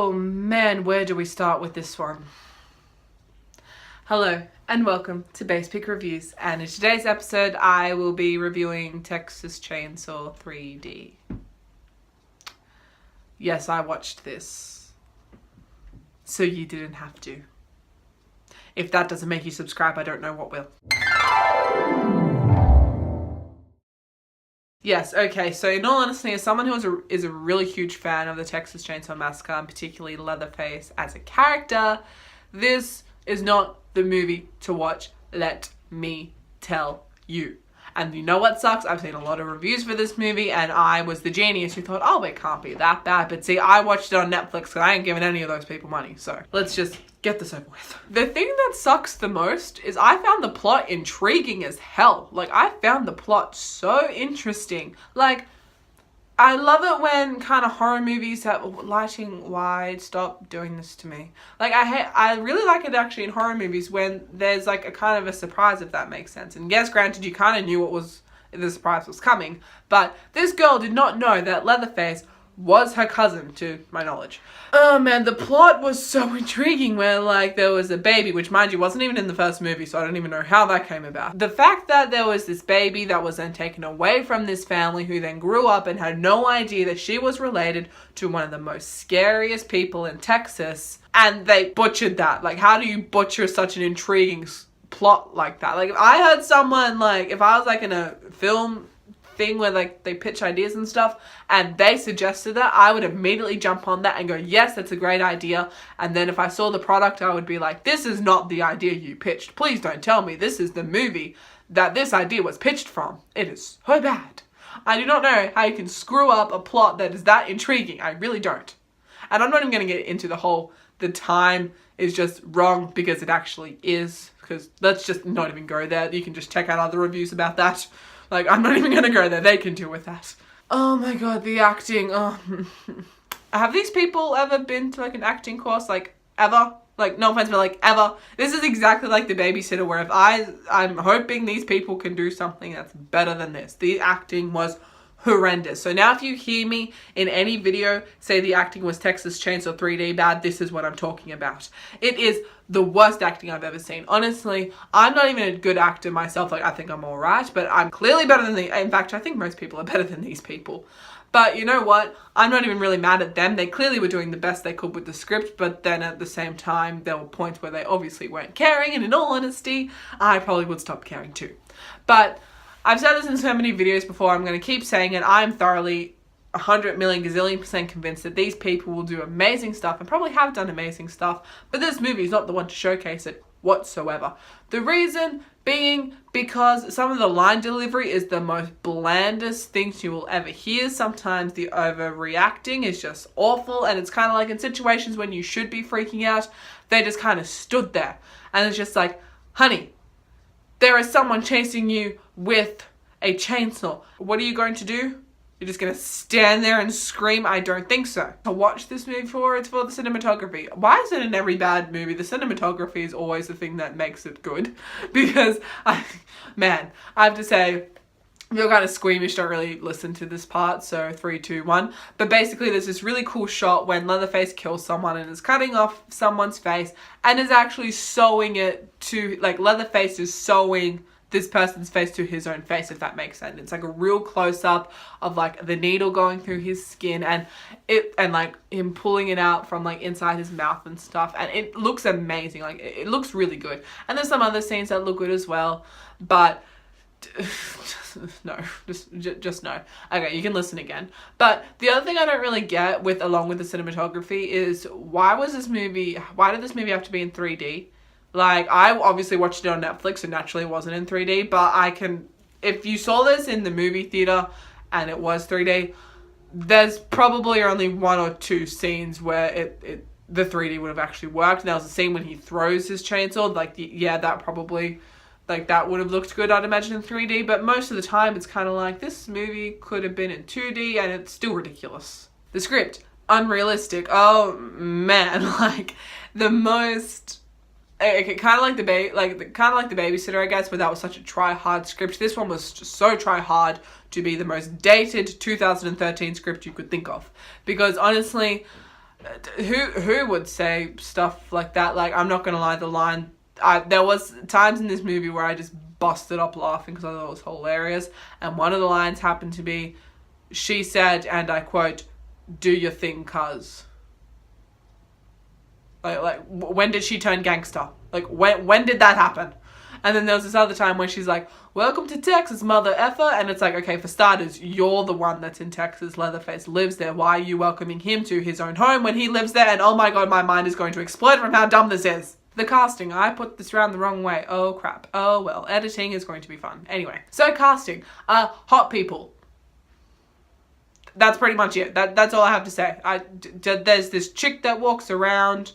Oh man, where do we start with this one? Hello and welcome to Basspick Reviews, and in today's episode I will be reviewing Texas Chainsaw 3D. Yes, I watched this, so you didn't have to. If that doesn't make you subscribe, I don't know what will. Yes, okay, so in all honesty, as someone who is a really huge fan of the Texas Chainsaw Massacre, and particularly Leatherface as a character, this is not the movie to watch, let me tell you. And you know what sucks? I've seen a lot of reviews for this movie, and I was the genius who thought, oh, it can't be that bad. But see, I watched it on Netflix, and I ain't giving any of those people money, so let's just get this over with. The thing that sucks the most is I found the plot intriguing as hell. Like, I found the plot so interesting. Like, I love it when kind of horror movies have lighting wide, stop doing this to me. Like, I really like it actually in horror movies when there's like a kind of a surprise, if that makes sense. And yes, granted, you kind of knew the surprise was coming, but this girl did not know that Leatherface was her cousin, to my knowledge. Oh man, the plot was so intriguing where like there was a baby, which mind you wasn't even in the first movie, so I don't even know how that came about. The fact that there was this baby that was then taken away from this family who then grew up and had no idea that she was related to one of the most scariest people in Texas, and they butchered that. Like, how do you butcher such an intriguing plot like that? Like, if I heard someone, like, if I was like in a film thing where like they pitch ideas and stuff and they suggested that, I would immediately jump on that and go, yes, that's a great idea. And then if I saw the product, I would be like, this is not the idea you pitched. Please don't tell me this is the movie that this idea was pitched from. It is so bad. I do not know how you can screw up a plot that is that intriguing. I really don't. And I'm not even going to get into the time is just wrong, because it actually is, because let's just not even go there. You can just check out other reviews about that. Like, I'm not even gonna go there. They can deal with that. Oh my god, the acting. Oh. Have these people ever been to like an acting course? Like, ever? Like, no offense, but like, ever? This is exactly like The Babysitter, where if I'm hoping these people can do something that's better than this. The acting was horrendous. So now if you hear me in any video say the acting was Texas Chainsaw 3D bad, this is what I'm talking about. It is the worst acting I've ever seen. Honestly, I'm not even a good actor myself. Like, I think I'm alright, but I'm clearly better than in fact, I think most people are better than these people. But you know what? I'm not even really mad at them. They clearly were doing the best they could with the script, but then at the same time, there were points where they obviously weren't caring, and in all honesty, I probably would stop caring too. But I've said this in so many videos before, I'm going to keep saying it. I'm thoroughly 100 million gazillion% convinced that these people will do amazing stuff and probably have done amazing stuff, but this movie is not the one to showcase it whatsoever. The reason being because some of the line delivery is the most blandest things you will ever hear. Sometimes the overreacting is just awful, and it's kind of like in situations when you should be freaking out, they just kind of stood there. And it's just like, honey, there is someone chasing you with a chainsaw. What are you going to do? You're just going to stand there and scream? I don't think so. To watch this movie for, it's for the cinematography. Why is it in every bad movie the cinematography is always the thing that makes it good? Because, I have to say, if you're kind of squeamish, don't really listen to this part, so 3, 2, 1. But basically there's this really cool shot when Leatherface kills someone and is cutting off someone's face and is actually sewing it to, like, Leatherface is sewing this person's face to his own face, if that makes sense. It's like a real close-up of like the needle going through his skin and like him pulling it out from like inside his mouth and stuff, and it looks amazing. Like, it looks really good. And there's some other scenes that look good as well, but no, just no. Okay, you can listen again. But the other thing I don't really get along with the cinematography is why did this movie have to be in 3D? Like, I obviously watched it on Netflix, so naturally it wasn't in 3D, but if you saw this in the movie theater and it was 3D, there's probably only 1 or 2 scenes where the 3D would have actually worked. And there was a scene when he throws his chainsaw, like, yeah, that probably, like, that would have looked good, I'd imagine, in 3D, but most of the time it's kind of like, this movie could have been in 2D and it's still ridiculous. The script, unrealistic. Oh man, like, the most... Okay, kind of like the Babysitter, I guess, but that was such a try-hard script. This one was just so try-hard to be the most dated 2013 script you could think of. Because honestly, Who would say stuff like that? Like, I'm not gonna lie, the line, there was times in this movie where I just busted up laughing because I thought it was hilarious, and one of the lines happened to be, she said, and I quote, "Do your thing, cuz." Like when did she turn gangster? Like, when did that happen? And then there was this other time when she's like, "Welcome to Texas, mother effer." And it's like, okay, for starters, you're the one that's in Texas. Leatherface lives there. Why are you welcoming him to his own home when he lives there? And oh my god, my mind is going to explode from how dumb this is. The casting, I put this round the wrong way. Oh crap. Oh well, editing is going to be fun. Anyway, so casting. Hot people. That's pretty much it. That's all I have to say. There's this chick that walks around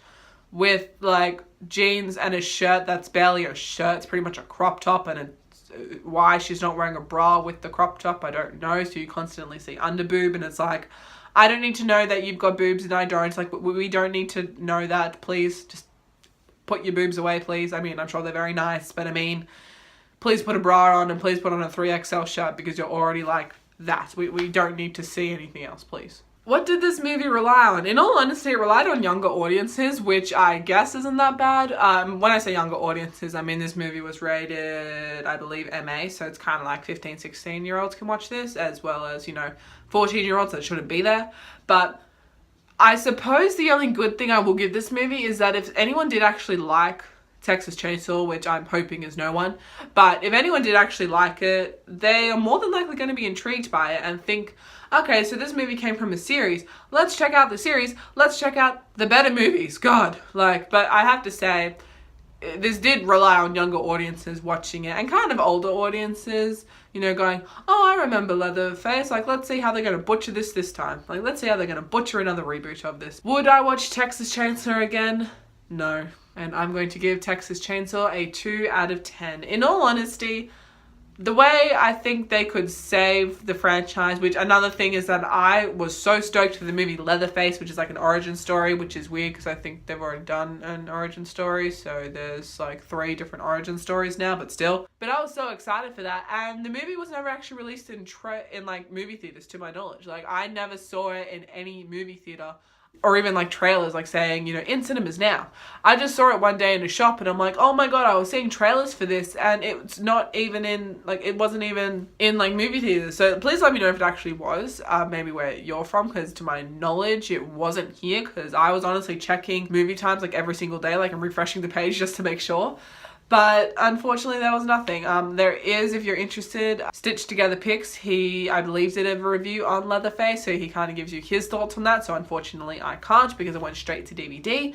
with like jeans and a shirt that's barely a shirt. It's pretty much a crop top, and it's, why she's not wearing a bra with the crop top, I don't know. So you constantly see under boob, and it's like, I don't need to know that you've got boobs and I don't. It's like, we don't need to know that. Please just put your boobs away, please. I mean, I'm sure they're very nice, but I mean, please put a bra on, and please put on a 3XL shirt, because you're already like that. We don't need to see anything else, please. What did this movie rely on? In all honesty, it relied on younger audiences, which I guess isn't that bad. When I say younger audiences, I mean this movie was rated, I believe, MA, so it's kind of like 15, 16-year-olds can watch this, as well as, 14-year-olds that shouldn't be there. But I suppose the only good thing I will give this movie is that if anyone did actually like Texas Chainsaw, which I'm hoping is no one, but if anyone did actually like it, they are more than likely going to be intrigued by it and think, okay, so this movie came from a series. Let's check out the series. Let's check out the better movies. God, but I have to say, this did rely on younger audiences watching it, and kind of older audiences, going, oh, I remember Leatherface. Like, let's see how they're going to butcher this time. Like, let's see how they're going to butcher another reboot of this. Would I watch Texas Chainsaw again? No. And I'm going to give Texas Chainsaw a 2 out of 10. In all honesty, the way I think they could save the franchise, which another thing is that I was so stoked for the movie Leatherface, which is like an origin story, which is weird because I think they've already done an origin story. So there's like 3 different origin stories now, but still. But I was so excited for that. And the movie was never actually released in like movie theaters, to my knowledge. Like, I never saw it in any movie theater, or even like trailers like saying, in cinemas now. I just saw it one day in a shop and I'm like, oh my god, I was seeing trailers for this and it's not even in, like, it wasn't even in like movie theaters. So please let me know if it actually was, maybe where you're from, because to my knowledge it wasn't here, because I was honestly checking movie times like every single day, like I'm refreshing the page just to make sure. But unfortunately there was nothing. There is, if you're interested, stitched together pics. He, I believe, did a review on Leatherface, so he kind of gives you his thoughts on that. So unfortunately I can't, because it went straight to DVD.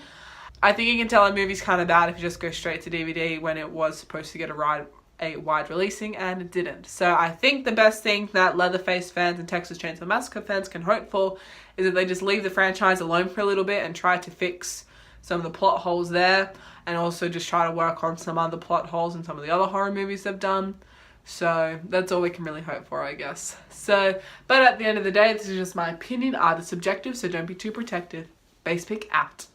I think you can tell a movie's kind of bad if you just go straight to DVD when it was supposed to get a wide releasing, and it didn't. So I think the best thing that Leatherface fans and Texas Chainsaw Massacre fans can hope for is that they just leave the franchise alone for a little bit and try to fix some of the plot holes there, and also just try to work on some other plot holes in some of the other horror movies they've done. So that's all we can really hope for, I guess. So, but at the end of the day, this is just my opinion. Art is subjective, so don't be too protective. Basspick out.